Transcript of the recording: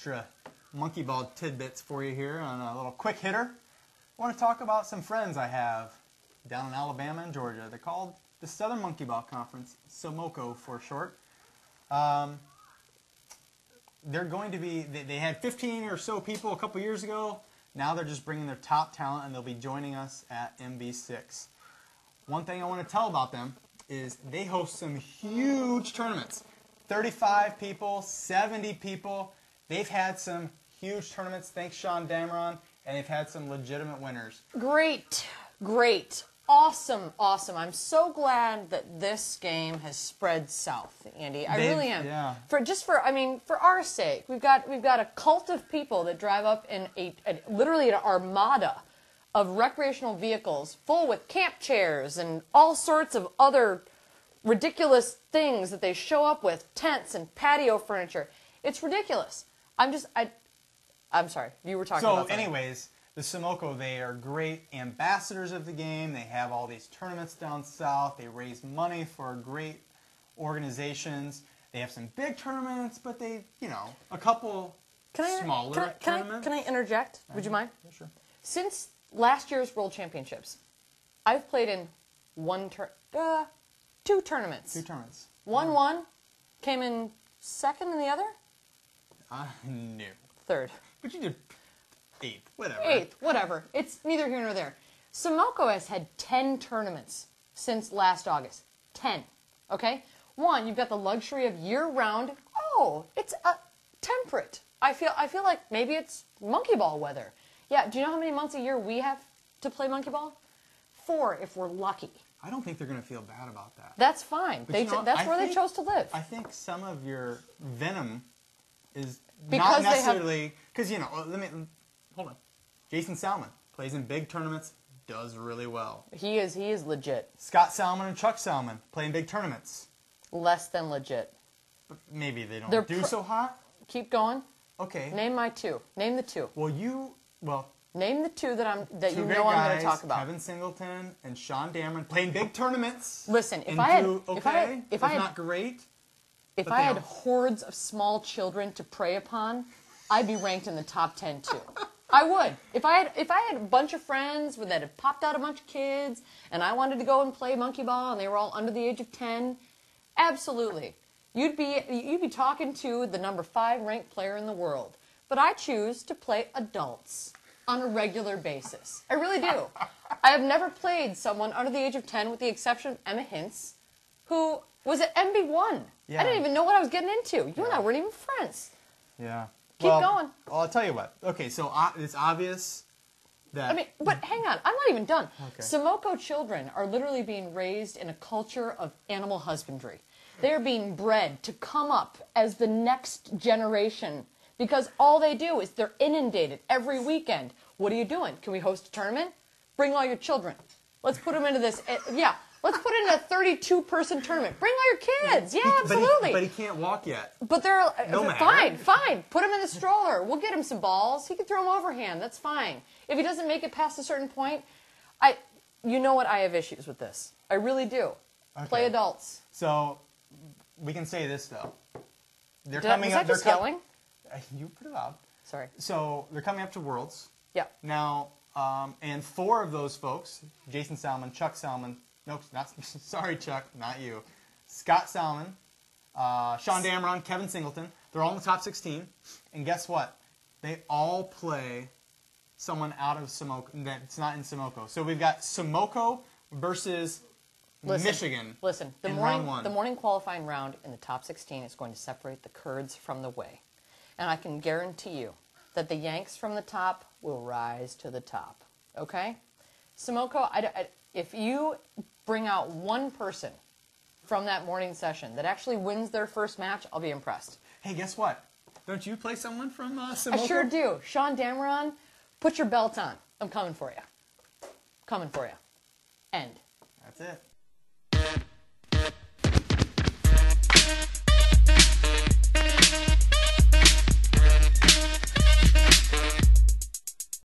extra Monkeyball tidbits for you here on a little quick hitter. I want to talk about some friends I have down in Alabama and Georgia. They're called the Southern Monkeyball Conference, SoMoCo for short. They're going to be, they had 15 or so people a couple years ago. Now they're just bringing their top talent, and they'll be joining us at MB6. One thing I want to tell about them is they host some huge tournaments. 35 people, 70 people. They've had some huge tournaments, thanks Sean Dameron, and they've had some legitimate winners. Great, great. Awesome, awesome. I'm so glad that this game has spread south, Andy. I really am. Yeah. For our sake, we've got a cult of people that drive up in literally an armada of recreational vehicles full with camp chairs and all sorts of other ridiculous things that they show up with, tents and patio furniture. It's ridiculous. I'm sorry. You were talking about something. Anyways, the SoMoCo, they are great ambassadors of the game. They have all these tournaments down south. They raise money for great organizations. They have some big tournaments, but they, a couple smaller tournaments. Can I interject? Would you mind? Yeah, sure. Since last year's World Championships, I've played in two tournaments. Two tournaments. One won, came in second in the other? No. Third. But you did eighth, whatever. Eighth, whatever. It's neither here nor there. SoMoCo has had 10 tournaments since last August. 10. Okay? One, you've got the luxury of year-round. Oh, it's temperate. I feel like maybe it's Monkeyball weather. Yeah, do you know how many months a year we have to play Monkeyball? 4 if we're lucky. I don't think they're going to feel bad about that. That's fine. That's where they chose to live. I think some of your venom is because not necessarily... Because, hold on. Jason Salmon plays in big tournaments, does really well. He is legit. Scott Salmon and Chuck Salmon play in big tournaments. Less than legit. But maybe they don't do so hot. Keep going. Okay. Name my two. Name the two. Name the two that you know guys, I'm going to talk about. Kevin Singleton and Sean Dameron playing big tournaments. Listen, if I had hordes of small children to prey upon, I'd be ranked in the top 10 too. I would. If I had a bunch of friends that had popped out a bunch of kids and I wanted to go and play Monkeyball and they were all under the age of 10, absolutely. You'd be talking to the number 5 ranked player in the world. But I choose to play adults on a regular basis. I really do. I have never played someone under the age of 10 with the exception of Emma Hintz, who was at MB1. Yeah. I didn't even know what I was getting into. You and I weren't even friends. Yeah. Keep going. Well, I'll tell you what. Okay, so it's obvious that... but hang on. I'm not even done. Okay. SoMoCo children are literally being raised in a culture of animal husbandry. They're being bred to come up as the next generation because all they do is they're inundated every weekend. What are you doing? Can we host a tournament? Bring all your children. Let's put them into this. Let's put it in a 32-person tournament. Bring all your kids. Yeah, absolutely. But he can't walk yet. But they're no matter. Fine. Put him in the stroller. We'll get him some balls. He can throw them overhand. That's fine. If he doesn't make it past a certain point, you know what? I have issues with this. I really do. Okay. Play adults. So we can say this though. Was that just yelling? You were pretty loud. Sorry. So they're coming up to Worlds. Yeah. Now, and 4 of those folks, Jason Salmon, Chuck Salmon. No, sorry, Chuck, not you. Scott Salmon, Sean Dameron, Kevin Singleton. They're all in the top 16. And guess what? They all play someone out of SoMoCo that's not in SoMoCo. So we've got SoMoCo versus Michigan. Listen, the morning qualifying round in the top 16 is going to separate the Kurds from the whey. And I can guarantee you that the Yanks from the top will rise to the top. Okay? SoMoCo, if you bring out one person from that morning session that actually wins their first match, I'll be impressed. Hey, guess what? Don't you play someone from SoMoCo? I sure do. Sean Dameron, put your belt on. I'm coming for you. Coming for you. End. That's it.